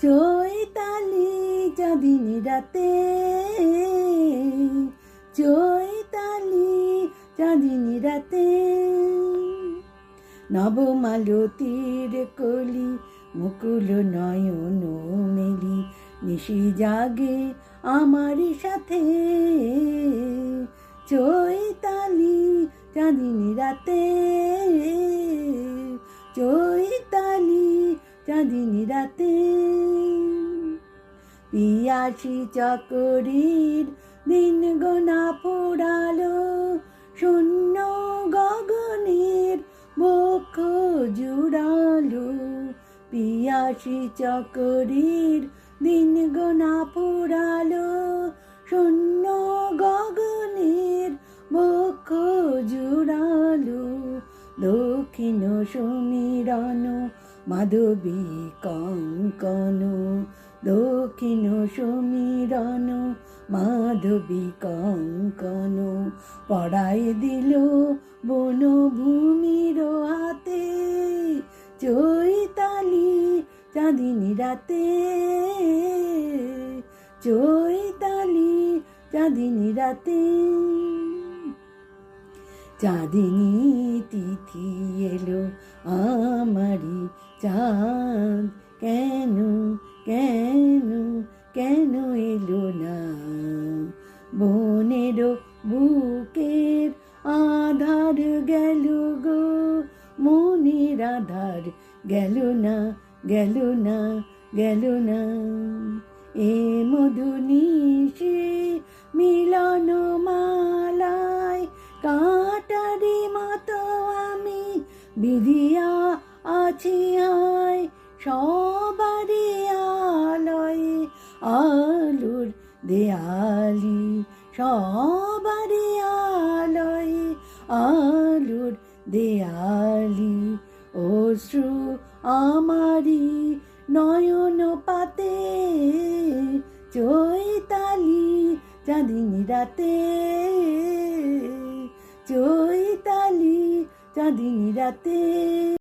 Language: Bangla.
চৈতালি চাঁদিনী রাতে, চৈতালি চাঁদিনী রাতে। নবমালতীর কলি মুকুল নয়ন মেলি, নিশি জাগে আমারই সাথে। চৈতালি চাঁদিনী রাতে, চৈতালি চাঁদিনী রাতে। পিয়াসী চাকরির দিন গোনা পোড়ালো, শূন্য গগনের বক্ষ জুড়ালো। পিয়াসী চাকরির দিন গোনা পোড়ালো, শূন্য গগনের বক্ষ জুড়ালো। দক্ষিণ সমীরণ মাধবী কঙ্কন, দক্ষিণ সমীরণ মাধবী কঙ্কন। পড়াই দিল বনভূমির হাতে, চৈতালি চাঁদিনী রাতে, চৈতালি চাঁদিনী রাতে। চাঁদিনী তিথি এলো আমারি চাঁদ, কেন কেন কেন এলো না? বনের বুকের আধার গেল গো, মনের আধার গেল না, গেল না, গেল না। এ মধু নিশে মিলন মালায়, কাটারি মতো আমি বিধিয়া আছি আয়। সবারই আলোয় আলোর দেয়ালি, সবারই আলোয় আলোর দেয়ালি। অশ্রু আমারি নয়ন পাতে, চৈতালি চাঁদিনী রাতে, চৈতালি চাঁদিনী রাতে।